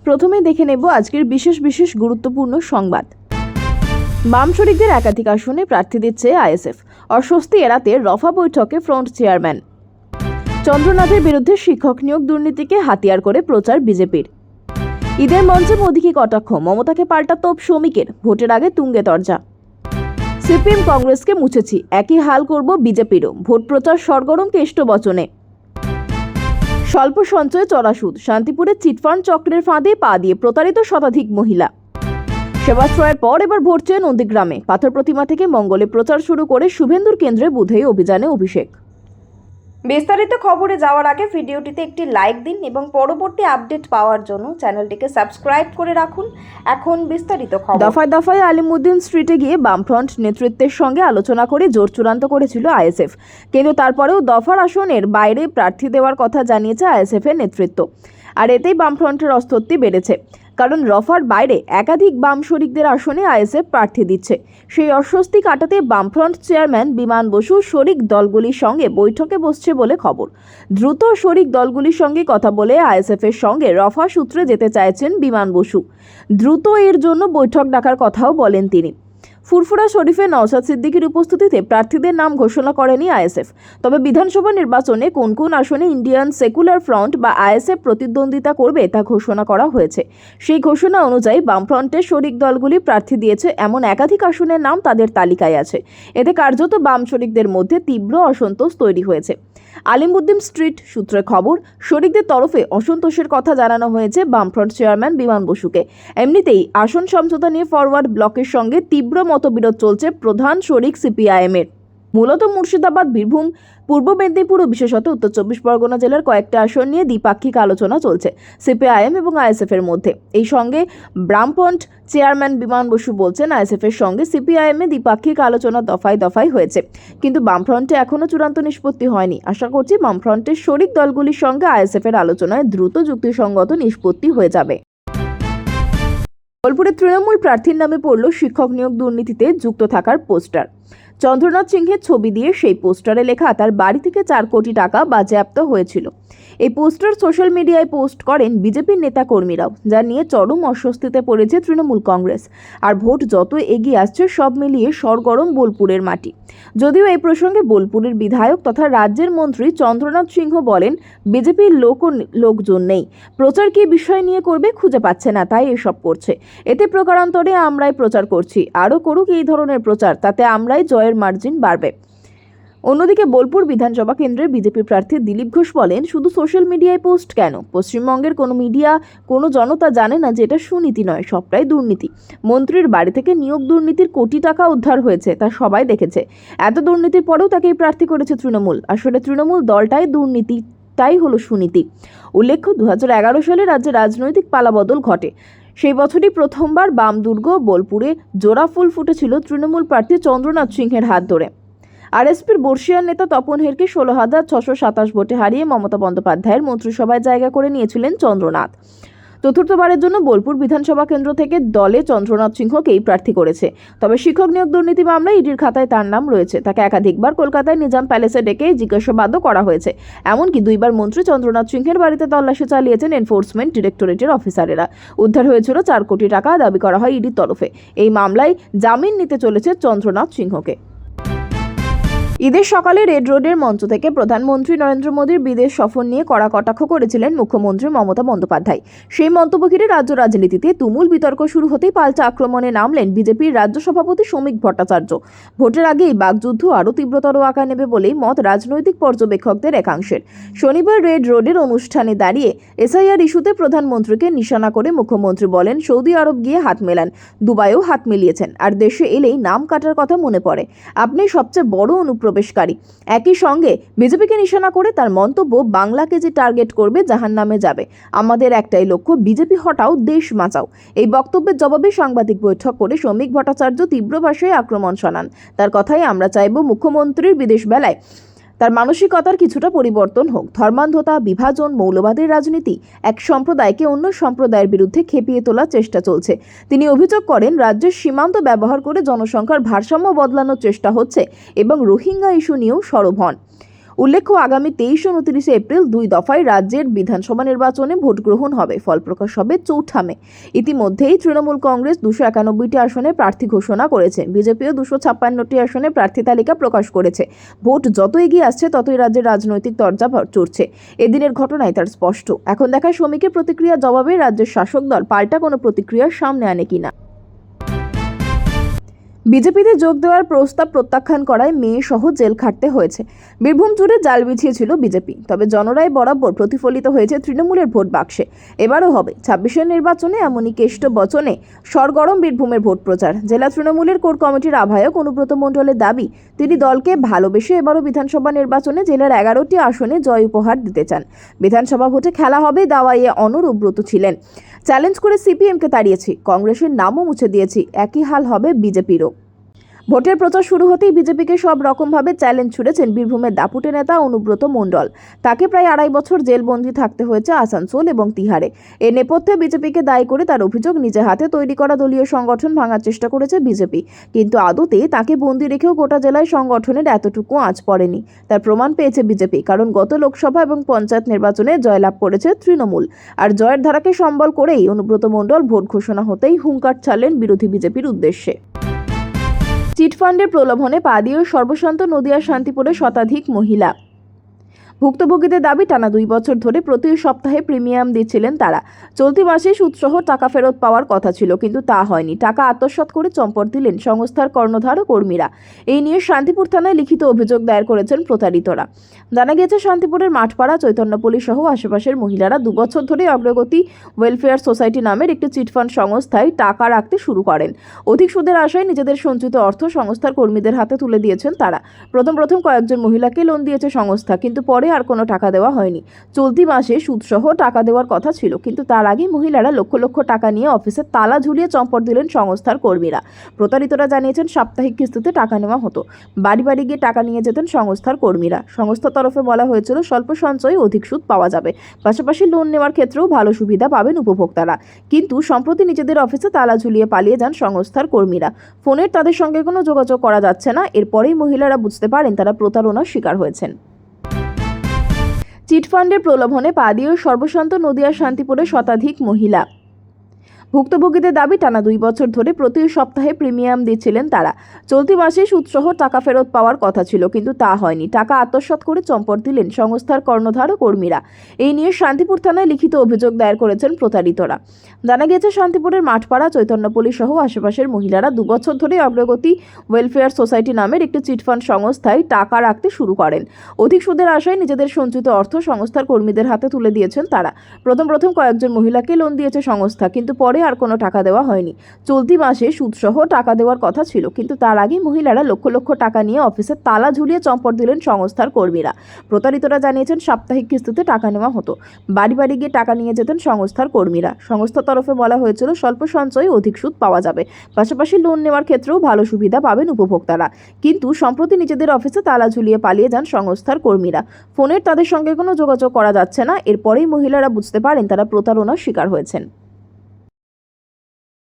প্রথমে দেখে নেব আজকের বিশেষ গুরুত্বপূর্ণ সংবাদ। বাম শরিকদের একাধিক আসনে প্রার্থী দিচ্ছে আইএসএফ। অস্বস্তি এড়াতে রফা বৈঠকে ফ্রন্ট চেয়ারম্যান। চন্দ্রনাথের বিরুদ্ধে শিক্ষক নিয়োগ দুর্নীতিকে হাতিয়ার করে প্রচার বিজেপির। ঈদের মঞ্চে মোদীকে কটাক্ষ, মমতাকে পাল্টা তোপ শ্রমিকের, ভোটের আগে তুঙ্গে তরজা। সিপিএম কংগ্রেসকে মুছেছি, একই হাল করব বিজেপিরও, ভোট প্রচার সরগরম কেষ্ট বচনে। স্বল্প সঞ্চয়ে চড়া সুদ, শান্তিপুরে চিটফান্ড চক্রের ফাঁদে পা দিয়ে প্রতারিত শতাধিক মহিলা। সেবাশ্রয়ের পর এবার ভোট চেয়ে নন্দীগ্রামে, পাথর প্রতিমা থেকে মঙ্গলে প্রচার শুরু করে শুভেন্দুর কেন্দ্রে বুধেই অভিযানে অভিষেক। বিস্তারিত খবরে যাওয়ার আগে ভিডিওটিতে একটি লাইক দিন এবং পরবর্তী আপডেট পাওয়ার জন্য চ্যানেলটিকে সাবস্ক্রাইব করে রাখুন। এখন বিস্তারিত খবর। দফায় আলিমুদ্দিন স্ট্রিটে গিয়ে বামফ্রন্ট নেতৃত্বের সঙ্গে আলোচনা করে জোর চূড়ান্ত করেছিল আইএসএফ, কিন্তু তারপরেও দফার আসনের বাইরে প্রার্থী দেওয়ার কথা জানিয়েছে আইএসএফ এর নেতৃত্ব। আর এতেই বামফ্রন্টের অস্বস্তি বেড়েছে, কারণ রফার বাইরে একাধিক বাম শরিকদের আসনে আইএসএফ প্রার্থী দিচ্ছে। সেই অস্বস্তি কাটাতে বামফ্রন্ট চেয়ারম্যান বিমান বসু শরিক দলগুলির সঙ্গে বৈঠকে বসছে বলে খবর। দ্রুত শরিক দলগুলির সঙ্গে কথা বলে আইএসএফ এর সঙ্গে রফা সূত্রে যেতে চাইছেন বিমান বসু। দ্রুত এর জন্য বৈঠক ডাকার কথাও বলেন তিনি। ফুরফুরা শরীফে নওশাদ সিদ্দিকীর উপস্থিতিতে প্রার্থীদের নাম ঘোষণা করেনি আইএসএফ। তবে বিধানসভা নির্বাচনে কোন কোন আসনে ইন্ডিয়ান সেকুলার ফ্রন্ট বা আইএসএফ প্রতিদ্বন্দ্বিতা করবে তা ঘোষণা করা হয়েছে। সেই ঘোষণা অনুযায়ী বামফ্রন্টের শরিক দলগুলি প্রার্থী দিয়েছে এমন একাধিক আসনের নাম তাদের তালিকায় আছে। এতে কার্যত বাম শরিকদের মধ্যে তীব্র অসন্তোষ তৈরি হয়েছে। আলিমুদ্দিন স্ট্রিট সূত্রে খবর, শরিকদের তরফে অসন্তোষের কথা জানানো হয়েছে বামফ্রন্ট চেয়ারম্যান বিমান বসুকে। এমনিতেই আসন সমঝোতা নিয়ে ফরওয়ার্ড ব্লকের সঙ্গে তীব্র মতবিরোধ চলছে প্রধান শরিক সিপিআইএম এর। মূলত মুর্শিদাবাদ, বীরভূম, পূর্ব মেদিনীপুর ও বিশেষত উত্তর 24 পরগনা জেলার কয়েকটা আসন নিয়ে দ্বিপাক্ষিক আলোচনা চলছে সিপিআইএম এবং আইএসএফ এর মধ্যে। এই সঙ্গে বামফ্রন্ট চেয়ারম্যান বিমান বসু বলছেন, আইএসএফ এর সঙ্গে সিপিআইএম এ দ্বিপাক্ষিক আলোচনা দফায় হয়েছে, কিন্তু বামফ্রন্টে এখনো চূড়ান্ত নিষ্পত্তি হয়নি। আশা করছি বামফ্রন্টের শরিক দলগুলির সঙ্গে আইএসএফ এর আলোচনায় দ্রুত যুক্তিসঙ্গত নিষ্পত্তি হয়ে যাবে। বোলপুরে তৃণমূল প্রার্থীর নামে পড়ল শিক্ষক নিয়োগ দুর্নীতিতে যুক্ত থাকার পোস্টার। চন্দ্রনাথ সিংহের ছবি দিয়ে সেই পোস্টারে লেখা তার বাড়ি থেকে 4 কোটি টাকা বাজেয়াপ্ত হয়েছিল। এই পোস্টার সোশ্যাল মিডিয়ায় পোস্ট করেন বিজেপির নেতা কর্মীরাও, যা নিয়ে চরম অস্বস্তিতে পড়েছে তৃণমূল কংগ্রেস। আর ভোট যত এগিয়ে আসছে সব মিলিয়ে সরগরম বোলপুরের মাটি। যদিও এই প্রসঙ্গে বোলপুরের বিধায়ক তথা রাজ্যের মন্ত্রী চন্দ্রনাথ সিংহ বলেন, বিজেপির লোকজন নেই, প্রচার কি বিষয় নিয়ে করবে খুঁজে পাচ্ছে না, তাই এসব করছে। এতে প্রকারান্তরে আমরাই প্রচার করছি, আরও করুক এই ধরনের প্রচার, তাতে আমরাই জয়ের মার্জিন বাড়বে। অন্যদিকে বোলপুর বিধানসভা কেন্দ্রের বিজেপি প্রার্থী দিলীপ ঘোষ বলেন, শুধু সোশ্যাল মিডিয়ায় পোস্ট কেন, পশ্চিমবঙ্গের কোনো মিডিয়া, কোনো জনতা জানে না যে এটা সুনীতি নয়, সবটাই দুর্নীতি। মন্ত্রীর বাড়ি থেকে নিয়োগ দুর্নীতির কোটি টাকা উদ্ধার হয়েছে, তা সবাই দেখেছে। এত দুর্নীতির পরেও তাকেই প্রার্থী করেছে তৃণমূল। আসলে তৃণমূল দলটাই দুর্নীতি, তাই হলো সুনীতি। উল্লেখ্য, 2011 সালে রাজ্যে রাজনৈতিক পালাবদল ঘটে। সেই বছরই প্রথমবার বাম দুর্গ বোলপুরে জোড়া ফুল ফুটেছিল তৃণমূল প্রার্থী চন্দ্রনাথ সিংহের হাত ধরে। আরএসপির বর্ষিয়ান নেতা তপন হেরকে 16,627 ভোটে হারিয়ে মমতা বন্দ্যোপাধ্যায়ের মন্ত্রিসভায় জায়গা করে নিয়েছিলেন চন্দ্রনাথ। চতুর্থবারের জন্য বোলপুর বিধানসভা কেন্দ্র থেকে দলে চন্দ্রনাথ সিংহকেই প্রার্থী করেছে। তবে শিক্ষক নিয়োগ দুর্নীতি মামলায় ইডির খাতায় তার নাম রয়েছে। তাকে একাধিকবার কলকাতায় নিজাম প্যালেসে ডেকে জিজ্ঞাসাবাদও করা হয়েছে। এমনকি 2বার মন্ত্রী চন্দ্রনাথ সিংহের বাড়িতে তল্লাশি চালিয়েছেন এনফোর্সমেন্ট ডিরেক্টরেটের অফিসারেরা। উদ্ধার হয়েছিল 4 কোটি টাকা, দাবি করা হয় ইডির তরফে। এই মামলায় জামিন নিতে চলেছে চন্দ্রনাথ সিংহকে। ঈদের সকালে রেড রোডের মঞ্চ থেকে প্রধানমন্ত্রী নরেন্দ্র মোদীর বিদেশ সফর নিয়ে কড়া কটাক্ষ করেছিলেন মুখ্যমন্ত্রী মমতা বন্দ্যোপাধ্যায়। সেই মন্তব্য ঘিরে রাজ্য রাজনীতিতে তুমুল বিতর্ক শুরু হতেই পাল্টা আক্রমণে নামলেন বিজেপির রাজ্য সভাপতি শ্রমিক ভট্টাচার্য। ভোটের আগেই বাকযুদ্ধ আরও তীব্রতর আকার নেবে বলেই মত রাজনৈতিক পর্যবেক্ষকদের একাংশের। শনিবার রেড রোডের অনুষ্ঠানে দাঁড়িয়ে এসআইআর ইস্যুতে প্রধানমন্ত্রীকে নিশানা করে মুখ্যমন্ত্রী বলেন, সৌদি আরব গিয়ে হাত মেলান, দুবাইও হাত মিলিয়েছেন, আর দেশে এলেই নাম কাটার কথা মনে পড়ে। আপনি সবচেয়ে বড় অনুপ্রবেশকারী। একই সঙ্গে বিজেপিকে নিশানা করে তার মন্তব্য, বাংলাকে যে টার্গেট করবে জাহান্নামে যাবে। আমাদের একটাই লক্ষ্য, বিজেপি হটাও, দেশ বাঁচাও। এই বক্তব্যের জবাবে সাংবাদিক বৈঠক করে শ্রমিক ভট্টাচার্য তীব্র ভাষায় আক্রমণ শোনান। তার কথাই, আমরা চাইব মুখ্যমন্ত্রীর বিদেশ বেলায় তার মানসিকতার কিছুটা পরিবর্তন হোক। ধর্মান্ধতা, বিভাজন, মৌলবাদের রাজনীতি, এক সম্প্রদায়কে অন্য সম্প্রদায়ের বিরুদ্ধে খেপিয়ে তোলার চেষ্টা চলছে। তিনি অভিযোগ করেন, রাজ্যের সীমান্ত ব্যবহার করে জনসংখ্যার ভারসাম্য বদলানোর চেষ্টা হচ্ছে এবং রোহিঙ্গা ইস্যু নিয়েও সরব হন। উল্লেখ্য, আগামী 23 ও 29 এপ্রিল 2 দফায় রাজ্যের বিধানসভা নির্বাচনে ভোট গ্রহণ হবে। ফল প্রকাশ হবে 4 মে। ইতিমধ্যেই তৃণমূল কংগ্রেস 291টি আসনে প্রার্থী ঘোষণা করেছে। বিজেপিও 256টি আসনে প্রার্থী তালিকা প্রকাশ করেছে। ভোট যত এগিয়ে আসছে ততই রাজ্যের রাজনৈতিক দরজা চড়ছে। এদিনের ঘটনায় তার স্পষ্ট। এখন দেখা শ্রমিকের প্রতিক্রিয়া জবাবে রাজ্যের শাসক দল পাল্টা কোনো প্রতিক্রিয়ার সামনে আনে কিনা। বিজেপিতে যোগ দেওয়ার প্রস্তাব প্রত্যাখ্যান করায় মেয়ে সহ জেল খাটতে হয়েছে। বীরভূম জুড়ে জাল বিছিয়েছিল বিজেপি, তবে জনরায় বরাবর প্রতিফলিত হয়েছে তৃণমূলের ভোট বাক্সে। এবারও হবে 26-এর নির্বাচনে, এমনই কেষ্ট বচনে সরগরম বীরভূমের ভোট প্রচার। জেলা তৃণমূলের কোর কমিটির আহ্বায়ক অনুব্রত মণ্ডলের দাবি, তিনি দলকে ভালোবেসে এবারও বিধানসভা নির্বাচনে জেলার 11টি আসনে জয় উপহার দিতে চান। বিধানসভা ভোটে খেলা হবে দাওয়াইয়ে অনুব্রত ছিলেন। চ্যালেঞ্জ করে সিপিএমকে তাড়িয়েছি, কংগ্রেসের নামও মুছে দিয়েছি, একই হাল হবে বিজেপিরও। ভোটের প্রচার শুরু হতেই বিজেপিকে সব রকমভাবে চ্যালেঞ্জ ছুড়েছেন বীরভূমের দাপুটে নেতা অনুব্রত মণ্ডল। তাকে প্রায় 2.5 বছর জেলবন্দি থাকতে হয়েছে আসানসোল এবং তিহারে। এর নেপথ্যে বিজেপিকে দায়ী করে তার অভিযোগ, নিজে হাতে তৈরি করা দলীয় সংগঠন ভাঙার চেষ্টা করেছে বিজেপি, কিন্তু আদতে তাকে বন্দি রেখেও গোটা জেলায় সংগঠনের এতটুকু আঁচ পড়েনি। তার প্রমাণ পেয়েছে বিজেপি, কারণ গত লোকসভা এবং পঞ্চায়েত নির্বাচনে জয়লাভ করেছে তৃণমূল। আর জয়ের ধারাকে সম্বল করেই অনুব্রত মণ্ডল ভোট ঘোষণা হতেই হুঙ্কার ছাড়লেন বিরোধী বিজেপির উদ্দেশ্যে। চিটফান্ডের প্রলোভনে পা দিয়ে সর্বশান্ত নদিয়ার শান্তিপুরে শতাধিক মহিলা। ভুক্তভোগীদের দাবি, টানা 2 বছর ধরে প্রতি সপ্তাহে প্রিমিয়াম দিচ্ছিলেন তারা। চলতি মাসে সুদসহ টাকা ফেরত পাওয়ার কথা ছিল, কিন্তু তা হয়নি। টাকা আত্মসাৎ করে চম্পট দিলেন সংস্থার কর্ণধার ও কর্মীরা। এই নিয়ে শান্তিপুর থানায় লিখিত অভিযোগ দায়ের করেছেন প্রতারিতরা। জানা গিয়েছে, শান্তিপুরের মাঠপাড়া, চৈতন্যপল্লী সহ আশেপাশের মহিলারা 2 বছর ধরে অগ্রগতি ওয়েলফেয়ার সোসাইটি নামের একটি চিটফান্ড সংস্থায় টাকা রাখতে শুরু করেন। অধিক সুদের আশায় নিজেদের সঞ্চিত অর্থ সংস্থার কর্মীদের হাতে তুলে দিয়েছেন তারা। প্রথম কয়েকজন মহিলাকে লোন দিয়েছে সংস্থা, কিন্তু পরে আর কোনো টাকা দেওয়া হয়নি। চলতি মাসে সুদসহ টাকা দেওয়ার কথা ছিল, কিন্তু তার আগে মহিলারা লক্ষ লক্ষ টাকা নিয়ে অফিসে তালা ঝুলিয়ে চম্পট দিলেন সংস্থার কর্মীরা। প্রতারিতরা জানিয়েছেন, সাপ্তাহিক কিস্তিতে টাকা নেওয়া হতো, বাড়ি বাড়ি গিয়ে টাকা নিয়ে যেতেন সংস্থার কর্মীরা। সংস্থার তরফে বলা হয়েছিল স্বল্প সঞ্চয়ে অধিক সুদ পাওয়া যাবে, পাশাপাশি লোন নেওয়ার ক্ষেত্রেও ভালো সুবিধা পাবেন উপভোক্তারা। কিন্তু সম্প্রতি নিজেদের অফিসে তালা ঝুলিয়ে পালিয়ে যান সংস্থার কর্মীরা। ফোনের তাদের সঙ্গে কোনো যোগাযোগ করা যাচ্ছে না। এরপরেই মহিলারা বুঝতে পারেন তারা প্রতারণার শিকার হয়েছেন। চিটফান্ডের প্রলোভনে পা দিয়ে সর্বশান্ত নদিয়ার শান্তিপুরে শতাধিক মহিলা। ভুক্তভোগীদের দাবি, টানা 2 বছর ধরে প্রতি সপ্তাহে প্রিমিয়াম দিচ্ছিলেন তারা। চলতি মাসে সুদসহ টাকা ফেরত পাওয়ার কথা ছিল, কিন্তু তা হয়নি। টাকা আত্মসাৎ করে চম্পট দিলেন সংস্থার কর্ণধার ও কর্মীরা। এই নিয়ে শান্তিপুর থানায় লিখিত অভিযোগ দায়ের করেছেন প্রতারিতরা। জানা গিয়েছে, শান্তিপুরের মাঠপাড়া, চৈতন্যপল্লী সহ আশেপাশের মহিলারা 2 বছর ধরে অগ্রগতি ওয়েলফেয়ার সোসাইটি নামের একটি চিটফান্ড সংস্থায় টাকা রাখতে শুরু করেন। অধিক সুদের আশায় নিজেদের সঞ্চিত অর্থ সংস্থার কর্মীদের হাতে তুলে দিয়েছেন তারা। প্রথম কয়েকজন মহিলাকে লোন দিয়েছে সংস্থা, কিন্তু পরে আর কোনো টাকা দেওয়া হয়নি। চলতি মাসে সুদসহ টাকা দেওয়ার কথা ছিল, কিন্তু তার আগে মহিলারা লক্ষ লক্ষ টাকা নিয়ে অফিসে তালা ঝুলিয়ে চম্পট দিলেন সংস্থার কর্মীরা। প্রতারিতরা জানিয়েছেন, সাপ্তাহিক কিস্তিতে টাকা নেওয়া হতো, বাড়ি বাড়ি গিয়ে টাকা নিয়ে যেতেন সংস্থার কর্মীরা। সংস্থার তরফে বলা হয়েছিল স্বল্প সঞ্চয়ে অধিক সুদ পাওয়া যাবে, পাশাপাশি লোন নেওয়ার ক্ষেত্রেও ভালো সুবিধা পাবেন উপভোক্তারা। কিন্তু সম্প্রতি নিজেদের অফিসে তালা ঝুলিয়ে পালিয়ে যান সংস্থার কর্মীরা। ফোনের তাদের সঙ্গে কোনো যোগাযোগ করা যাচ্ছে না। এরপরেই মহিলারা বুঝতে পারেন তারা প্রতারণার শিকার হয়েছেন।